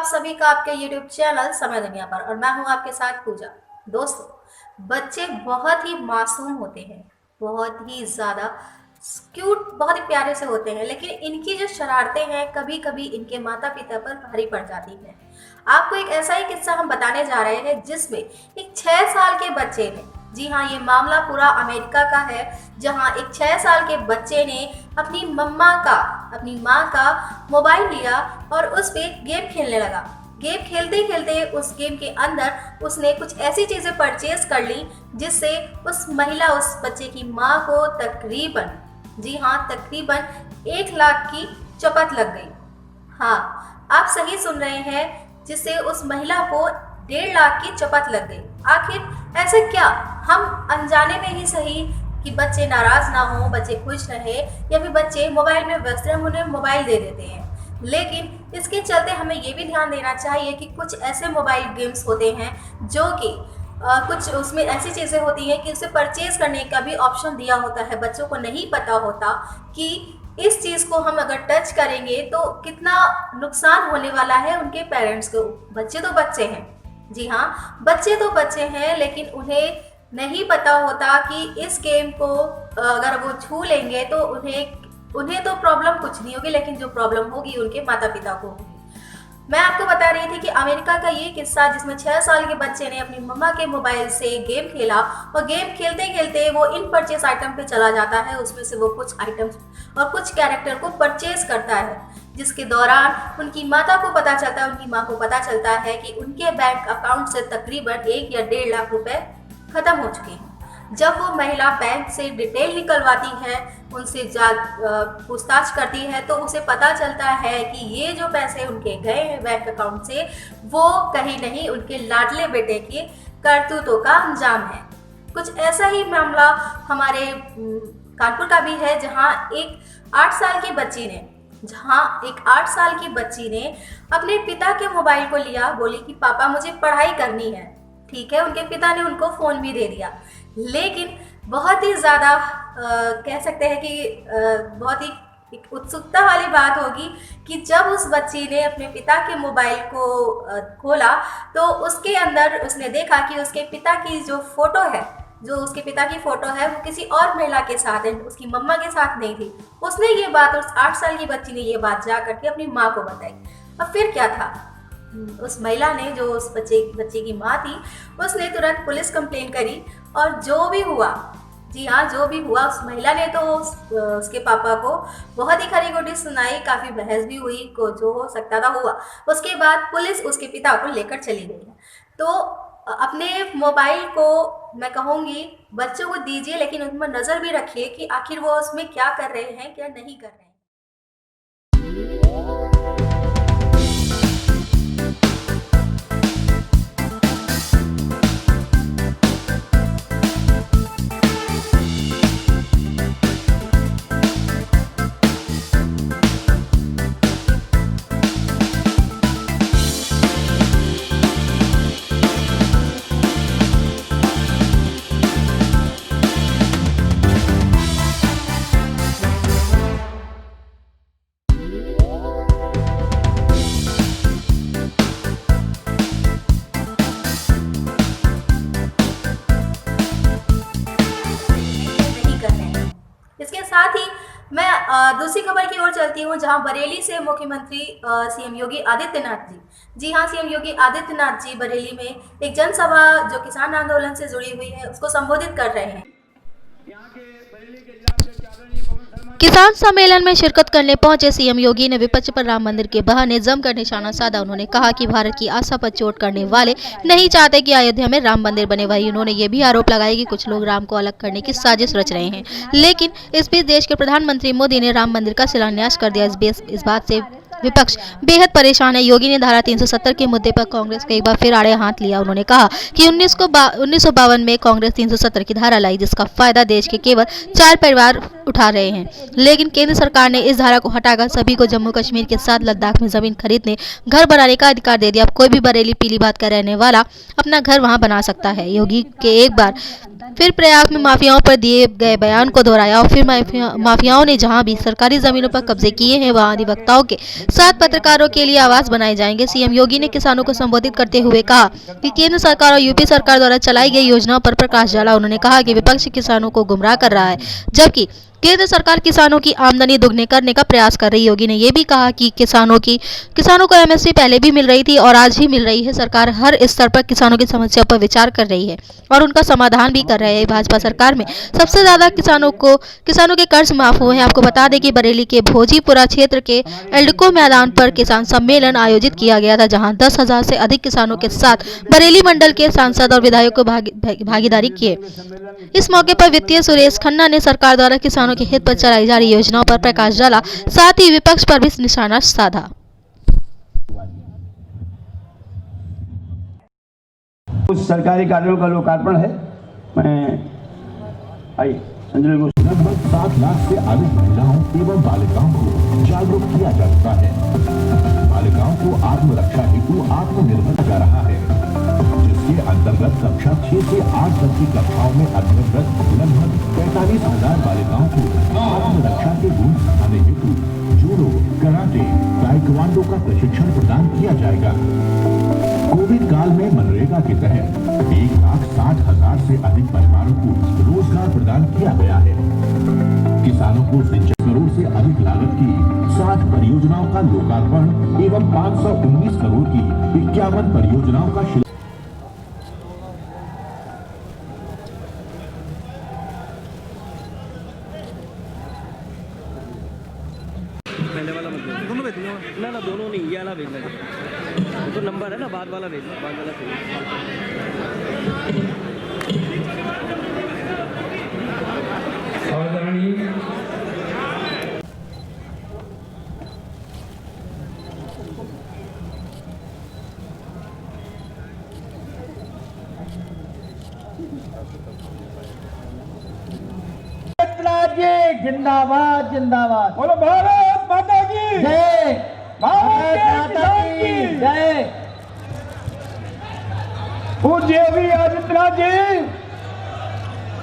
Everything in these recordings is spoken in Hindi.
आप सभी का आपके YouTube चैनल समय दुनिया पर और मैं हूं आपके साथ पूजा। दोस्तों, बच्चे बहुत ही मासूम होते हैं, बहुत ही ज़्यादा क्यूट, बहुत ही प्यारे से होते हैं, लेकिन इनकी जो शरारतें हैं कभी कभी इनके माता पिता पर भारी पड़ जाती हैं। आपको एक ऐसा ही किस्सा हम बताने जा रहे हैं जिसमें एक 6 साल के बच्चे ने, जी हाँ, ये मामला पूरा अमेरिका का है, जहाँ एक 6 साल के बच्चे ने अपनी अपनी माँ का मोबाइल लिया और उस पे गेम खेलने लगा। गेम खेलते खेलते उस गेम के अंदर उसने कुछ ऐसी चीज़ें परचेज कर ली जिससे उस बच्चे की माँ को तकरीबन, जी हाँ, तकरीबन 1 लाख की चपत लग गई। हाँ, आप सही सुन रहे हैं, जिससे उस महिला को 1.5 लाख की चपत लग गई। आखिर ऐसे क्या? हम अनजाने में ही सही कि बच्चे नाराज ना हो, बच्चे खुश रहे, या फिर बच्चे मोबाइल में व्यस्त हैं, हम उन्हें मोबाइल दे देते हैं। लेकिन इसके चलते हमें ये भी ध्यान देना चाहिए कि कुछ ऐसे मोबाइल गेम्स होते हैं जो कि कुछ उसमें ऐसी चीज़ें होती हैं कि उसे परचेज करने का भी ऑप्शन दिया होता है। बच्चों को नहीं पता होता कि इस चीज़ को हम अगर टच करेंगे तो कितना नुकसान होने वाला है उनके पेरेंट्स को। बच्चे तो बच्चे हैं, जी हाँ, बच्चे तो बच्चे हैं, लेकिन उन्हें नहीं पता होता कि इस गेम को अगर वो छू लेंगे तो उन्हें तो प्रॉब्लम कुछ नहीं होगी, लेकिन जो प्रॉब्लम होगी उनके माता पिता को होगी। मैं आपको बता रही थी कि अमेरिका का ये किस्सा, जिसमें 6 साल के बच्चे ने अपनी मम्मा के मोबाइल से गेम खेला और गेम खेलते खेलते वो इन परचेस आइटम पे चला जाता है। उसमें से वो कुछ आइटम्स और कुछ कैरेक्टर को परचेज करता है, जिसके दौरान उनकी माता को पता चलता है, उनकी माँ को पता चलता है कि उनके बैंक अकाउंट से तकरीबन 1 या 1.5 लाख रुपए खत्म हो चुके हैं। जब वो महिला बैंक से डिटेल निकलवाती है, उनसे पूछताछ करती है, तो उसे पता चलता है कि ये जो पैसे उनके गए हैं बैंक अकाउंट से, वो कहीं नहीं उनके लाडले बेटे की करतूतों का अंजाम है। कुछ ऐसा ही मामला हमारे कानपुर का भी है, जहाँ एक 8 साल की बच्ची ने अपने पिता के मोबाइल को लिया, बोली कि पापा मुझे पढ़ाई करनी है। ठीक है, उनके पिता ने उनको फ़ोन भी दे दिया, लेकिन बहुत ही ज़्यादा कह सकते हैं कि बहुत ही एक उत्सुकता वाली बात होगी कि जब उस बच्ची ने अपने पिता के मोबाइल को खोला तो उसके अंदर उसने देखा कि उसके पिता की जो फ़ोटो है वो किसी और महिला के साथ है, उसकी मम्मा के साथ नहीं थी। उसने ये बात, उस 8 साल की बच्ची ने ये बात जा करके अपनी माँ को बताई। अब फिर क्या था, उस महिला ने, जो उस बच्चे की माँ थी, उसने तुरंत पुलिस कंप्लेंट करी और जो भी हुआ, जी हाँ, जो भी हुआ, उस महिला ने तो उसके पापा को बहुत ही खरी खोटी सुनाई, काफ़ी बहस भी हुई, को जो हो सकता था हुआ। उसके बाद पुलिस उसके पिता को लेकर चली गई है। तो अपने मोबाइल को मैं कहूँगी बच्चों को दीजिए, लेकिन उन पर नज़र भी रखिए कि आखिर वो उसमें क्या कर रहे हैं, क्या नहीं कर रहे हैं। इसके साथ ही मैं दूसरी खबर की ओर चलती हूँ, जहाँ बरेली से मुख्यमंत्री सीएम योगी आदित्यनाथ जी, जी हाँ, सीएम योगी आदित्यनाथ जी बरेली में एक जनसभा जो किसान आंदोलन से जुड़ी हुई है उसको संबोधित कर रहे हैं। किसान सम्मेलन में शिरकत करने पहुंचे सीएम योगी ने विपक्ष पर राम मंदिर के बहाने जमकर निशाना साधा। उन्होंने कहा कि भारत की आस्था पर चोट करने वाले नहीं चाहते कि अयोध्या में राम मंदिर बने। वही उन्होंने ये भी आरोप लगाया कि कुछ लोग राम को अलग करने की साजिश रच रहे हैं, लेकिन इस बीच देश के प्रधानमंत्री मोदी ने राम मंदिर का शिलान्यास कर दिया। इस बात से विपक्ष बेहद परेशान है। योगी ने धारा 370 के मुद्दे पर कांग्रेस को एक बार फिर आड़े हाथ लिया। उन्होंने कहा कि 1952 में कांग्रेस 370 की धारा लाई, जिसका फायदा देश के केवल 4 परिवार उठा रहे हैं, लेकिन केंद्र सरकार ने इस धारा को हटाकर सभी को जम्मू कश्मीर के साथ लद्दाख में जमीन खरीदने, घर बनाने का अधिकार दे दिया। अब कोई भी बरेली पीलीभीत का रहने वाला अपना घर वहां बना सकता है। योगी के एक बार फिर प्रयाग में माफियाओं पर दिए गए बयान को दोहराया और फिर माफियाओं ने जहां भी सरकारी जमीनों पर कब्जे किए हैं वहां अधिवक्ताओं के साथ पत्रकारों के लिए आवास बनाए जाएंगे। सीएम योगी ने किसानों को संबोधित करते हुए कहा कि केंद्र सरकार और यूपी सरकार द्वारा चलाई गई योजनाओं पर प्रकाश डाला। उन्होंने कहा कि विपक्ष किसानों को गुमराह कर रहा है जबकि केंद्र सरकार किसानों की आमदनी दुगने करने का प्रयास कर रही। योगी ने यह भी कहा कि किसानों को एमएसपी पहले भी मिल रही थी और आज भी मिल रही है। सरकार हर स्तर पर किसानों की समस्या पर विचार कर रही है और उनका समाधान भी कर रहे हैं। भाजपा सरकार में सबसे ज्यादा किसानों के कर्ज माफ हुए हैं। आपको बता दें कि बरेली के भोजीपुरा क्षेत्र के एल्डको मैदान पर किसान सम्मेलन आयोजित किया गया था, जहां 10,000 से अधिक किसानों के साथ बरेली मंडल के सांसद और विधायकों भागीदारी किए। इस मौके पर वित्तीय सुरेश खन्ना ने सरकार द्वारा किसानों के हित पर चलाई जा रही योजनाओं पर प्रकाश डाला, साथ ही विपक्ष पर भी निशाना साधा। कुछ सरकारी कार्यों का लोकार्पण है। लगभग 7 लाख से अधिक महिलाओं एवं बालिकाओं को जागरूक किया जा चुका है। बालिकाओं को आत्मरक्षा हेतु आत्मनिर्भर जा रहा है, जिसके अंतर्गत कक्षा 6 से 8 तक की कक्षाओं में अध्ययनरत लगभग 45,000 बालिकाओं को आत्मरक्षा के गुण सिखाने हेतु जूडो, कराटे, ताइक्वांडो का प्रशिक्षण प्रदान किया जाएगा। कोविड काल में मनरेगा के तहत 1,60,000 से अधिक परिवारों को रोजगार प्रदान किया गया है। किसानों को 53 करोड़ से अधिक लागत की 60 परियोजनाओं का लोकार्पण एवं 519 करोड़ की 51 परियोजनाओं का पहले वाला मतलब दोनों भेज दूंगा ना दोनों नहीं, ये वाला भेजना है तो नंबर है ना, बाद वाला भेजना, बाद वाला जिंदाबाद जिंदाबाद। बोलो भारत माता की जय, भारत माता की जय। पूज्य योगी आदित्यनाथ जी,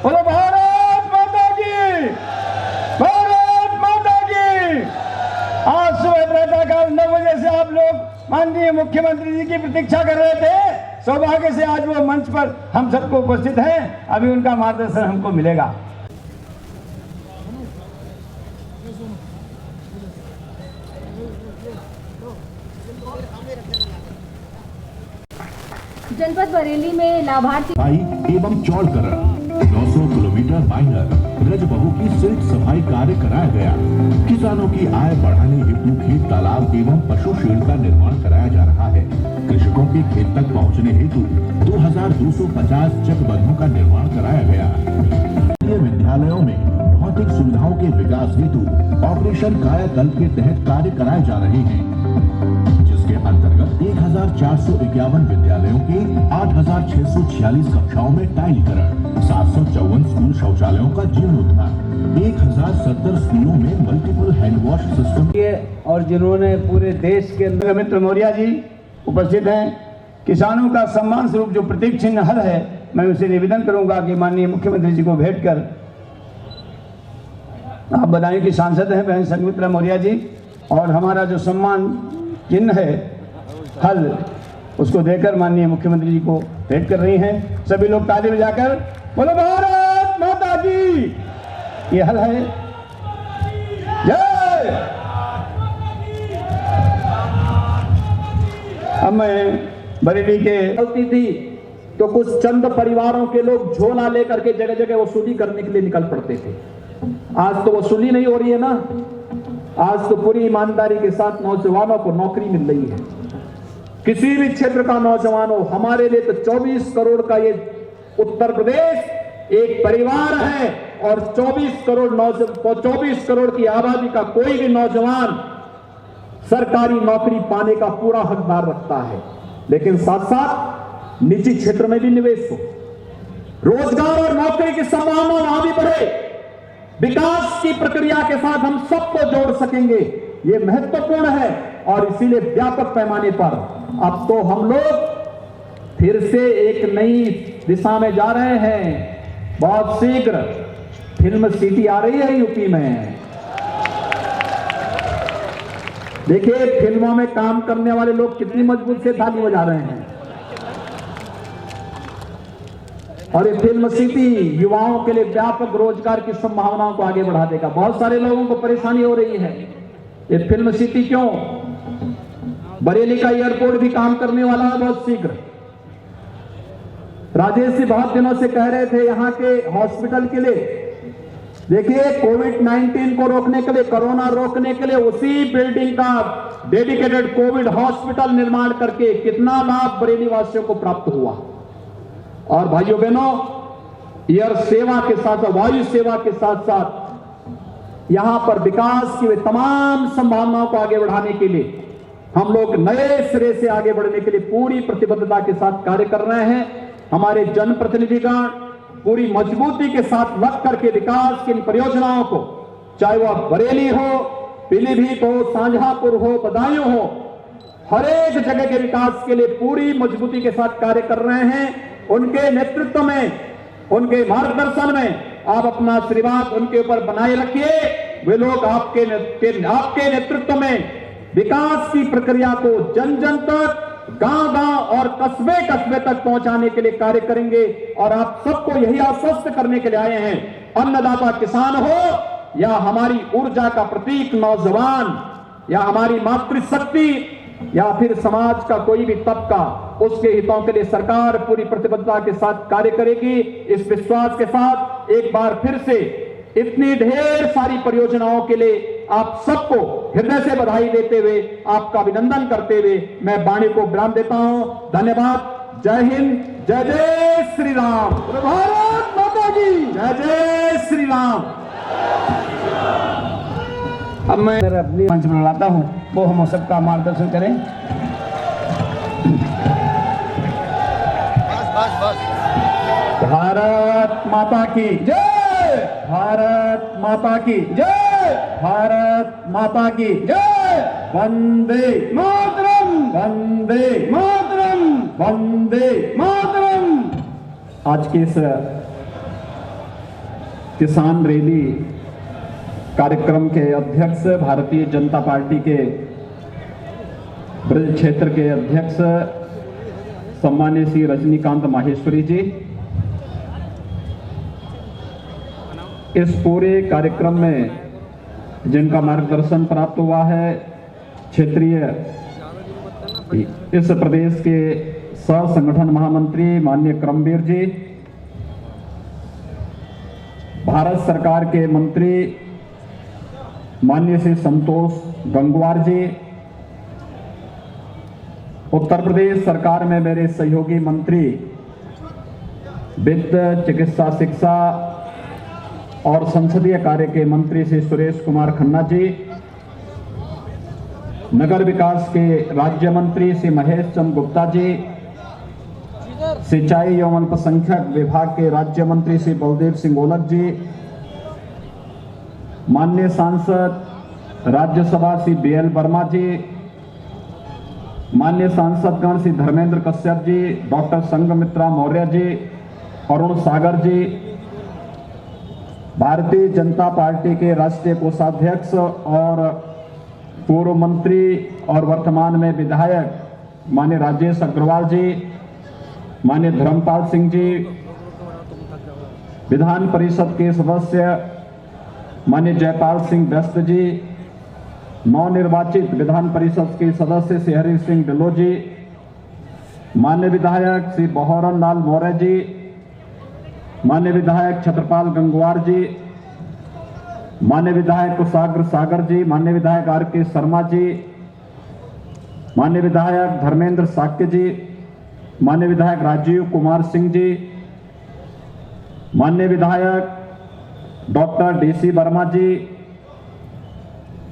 बोलो भारत माता की, भारत माता की। आज सुबह प्रातःकाल 9 बजे से आप लोग माननीय मुख्यमंत्री जी की प्रतीक्षा कर रहे थे। सौभाग्य से आज वो मंच पर हम सबको उपस्थित हैं। अभी उनका मार्गदर्शन हमको मिलेगा। जनपद बरेली में लाभार्थी एवं चौड़करण 900 किलोमीटर माइनर रजबहू की सिल्क सफाई कार्य कराया गया। किसानों की आय बढ़ाने हेतु खेत तालाब एवं पशु शेड का निर्माण कराया जा रहा है। कृषकों के खेत तक पहुंचने हेतु 2250 चकबंधों का निर्माण कराया गया। विद्यालयों में भौतिक सुविधाओं के विकास हेतु ऑपरेशन कायाकल्प के तहत कार्य कराए जा रहे हैं, जिसके अंतर्गत 1451 विद्यालयों के 8646 कक्षाओं में टाइलीकरण, 754 स्कूल शौचालयों का जीर्णोद्धार, 1070 स्कूलों में मल्टीपल हैंड वॉश सिस्टम और जिन्होंने पूरे देश के मित्र मौर्य जी उपस्थित हैं। किसानों का सम्मान स्वरूप जो प्रतीक चिन्ह हल है, मैं उसे निवेदन करूंगा कि माननीय मुख्यमंत्री जी को भेंट कर आप बदायूं की सांसद हैं बहन संघमित्रा मौर्य जी, और हमारा जो सम्मान चिन्ह है हल, उसको देकर माननीय मुख्यमंत्री जी को भेंट कर रही हैं। सभी लोग ताली बजाकर बोलो भारत माता की। ये हल है। जय। अब मैं बरेली के चलती थी तो कुछ चंद परिवारों के लोग झोला लेकर के जगह जगह वसूली करने के लिए निकल पड़ते थे। आज तो वसूली नहीं हो रही है ना, आज तो पूरी ईमानदारी के साथ नौजवानों को नौकरी मिल रही है। किसी भी क्षेत्र का नौजवान हो, हमारे लिए तो 24 करोड़ का ये उत्तर प्रदेश एक परिवार है और 24 करोड़ की आबादी का कोई भी नौजवान सरकारी नौकरी पाने का पूरा हकदार रखता है। लेकिन साथ साथ निजी क्षेत्र में भी निवेश हो, रोजगार और नौकरी की संभावना वहां भी बढ़े, विकास की प्रक्रिया के साथ हम सबको जोड़ सकेंगे, ये महत्वपूर्ण है। और इसीलिए व्यापक पैमाने पर अब तो हम लोग फिर से एक नई दिशा में जा रहे हैं। बहुत शीघ्र फिल्म सिटी आ रही है यूपी में। देखिए फिल्मों में काम करने वाले लोग कितनी मजबूत से ताली बजा रहे हैं। और ये फिल्म सिटी युवाओं के लिए व्यापक रोजगार की संभावनाओं को आगे बढ़ा देगा। बहुत सारे लोगों को परेशानी हो रही है, ये फिल्म सिटी क्यों? बरेली का एयरपोर्ट भी काम करने वाला है बहुत शीघ्र। राजेश जी बहुत दिनों से कह रहे थे यहां के हॉस्पिटल के लिए, देखिए कोविड-19 को रोकने के लिए, कोरोना रोकने के लिए उसी बिल्डिंग का डेडिकेटेड कोविड हॉस्पिटल निर्माण करके कितना लाभ बरेली वासियों को प्राप्त हुआ। और भाइयों बहनों, एयर सेवा के साथ, वायु सेवा के साथ साथ यहां पर विकास की तमाम संभावनाओं को आगे बढ़ाने के लिए हम लोग नए सिरे से आगे बढ़ने के लिए पूरी प्रतिबद्धता के साथ कार्य कर रहे हैं। हमारे जनप्रतिनिधिगण पूरी मजबूती के साथ लग करके विकास की इन परियोजनाओं को, चाहे वह बरेली हो, पीलीभीत हो, शाहजहांपुर हो, बदायूं हो, हर एक जगह के विकास के लिए पूरी मजबूती के साथ कार्य कर रहे हैं। उनके नेतृत्व में, उनके मार्गदर्शन में आप अपना आशीर्वाद उनके ऊपर बनाए रखिए। वे लोग आपके नेतृत्व में विकास की प्रक्रिया को जन जन तक, गांव-गांव और कस्बे-कस्बे तक पहुंचाने के लिए कार्य करेंगे। और आप सबको यही आश्वस्त करने के लिए आए हैं, अन्नदाता किसान हो या हमारी ऊर्जा का प्रतीक नौजवान, या हमारी मातृशक्ति, या फिर समाज का कोई भी तबका, उसके हितों के लिए सरकार पूरी प्रतिबद्धता के साथ कार्य करेगी। इस विश्वास के साथ एक बार फिर से इतनी ढेर सारी परियोजनाओं के लिए आप सबको हृदय से बधाई देते हुए, आपका अभिनंदन करते हुए मैं वाणी को विराम देता हूं। धन्यवाद। जय हिंद, जय जय श्री राम। भारत माता की जय, जय श्री राम। अब मैं अपनी मंच पर बुलाता हूं, वो हम सबका मार्गदर्शन करें। भारत माता की जय, भारत माता की जय, भारत माता की जय। वंदे मातरम, वंदे मातरम, वंदे मातरम। आज की इस किसान रैली कार्यक्रम के अध्यक्ष, भारतीय जनता पार्टी के ब्रज क्षेत्र के अध्यक्ष सम्मानीय श्री रजनीकांत माहेश्वरी जी, इस पूरे कार्यक्रम में जिनका मार्गदर्शन प्राप्त हुआ है, क्षेत्रीय इस प्रदेश के सह संगठन महामंत्री माननीय करमवीर जी, भारत सरकार के मंत्री माननीय श्री संतोष गंगवार जी, उत्तर प्रदेश सरकार में मेरे सहयोगी मंत्री वित्त, चिकित्सा, शिक्षा और संसदीय कार्य के मंत्री श्री सुरेश कुमार खन्ना जी, नगर विकास के राज्य मंत्री श्री महेश चंद्र गुप्ता जी, सिंचाई एवं अल्पसंख्यक विभाग के राज्य मंत्री श्री बलदेव सिंह ओलख जी, माननीय सांसद राज्यसभा श्री BL वर्मा जी, माननीय सांसदगण श्री धर्मेंद्र कश्यप जी, डॉक्टर संघमित्रा मौर्य जी, अरुण सागर जी, भारतीय जनता पार्टी के राष्ट्रीय कोषाध्यक्ष और पूर्व मंत्री और वर्तमान में विधायक माननीय राजेश अग्रवाल जी, माननीय धर्मपाल सिंह जी, विधान परिषद के सदस्य माननीय जयपाल सिंह व्यस्त जी, नवनिर्वाचित विधान परिषद के सदस्य श्री हरि सिंह ढिल्लों जी, माननीय विधायक श्री बहोरन लाल मौर्य जी, माननीय विधायक छत्रपाल गंगवार जी, माननीय विधायक कुशाग्र सागर जी, माननीय विधायक RK शर्मा जी, माननीय विधायक धर्मेंद्र साक्य जी, माननीय विधायक राजीव कुमार सिंह जी, माननीय विधायक डॉक्टर DC वर्मा जी,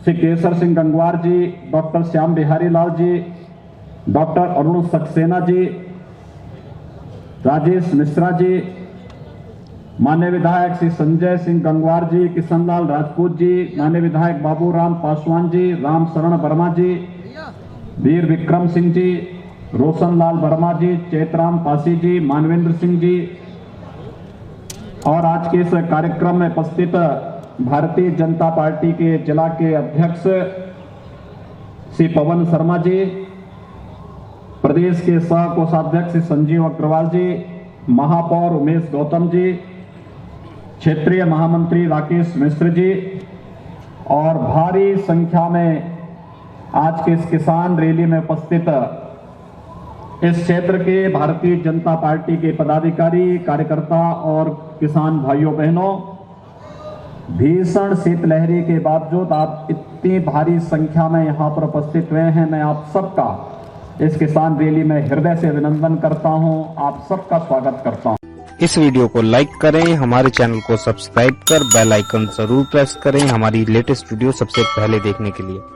श्री केसर सिंह गंगवार जी, डॉक्टर श्याम बिहारी लाल जी, डॉक्टर अरुण सक्सेना जी, राजेश मिश्रा जी, माननीय विधायक श्री संजय सिंह गंगवार जी, किशनलाल राजपूत जी, माननीय विधायक बाबूराम पासवान जी, राम शरण वर्मा जी, वीर विक्रम सिंह जी, रोशन लाल वर्मा जी, चैतराम पासी जी, मानवेंद्र सिंह जी, और आज के इस कार्यक्रम में उपस्थित भारतीय जनता पार्टी के जिला के अध्यक्ष श्री पवन शर्मा जी, प्रदेश के सह कोषाध्यक्ष श्री संजीव अग्रवाल जी, महापौर उमेश गौतम जी, क्षेत्रीय महामंत्री राकेश मिश्र जी और भारी संख्या में आज के इस किसान रैली में उपस्थित इस क्षेत्र के भारतीय जनता पार्टी के पदाधिकारी, कार्यकर्ता और किसान भाइयों बहनों, भीषण शीतलहरी के बावजूद आप इतनी भारी संख्या में यहां पर उपस्थित हुए हैं। मैं आप सबका इस किसान रैली में हृदय से अभिनंदन करता हूं, आप सबका स्वागत करता हूं। इस वीडियो को लाइक करें, हमारे चैनल को सब्सक्राइब कर बेल आइकन जरूर प्रेस करें हमारी लेटेस्ट वीडियो सबसे पहले देखने के लिए।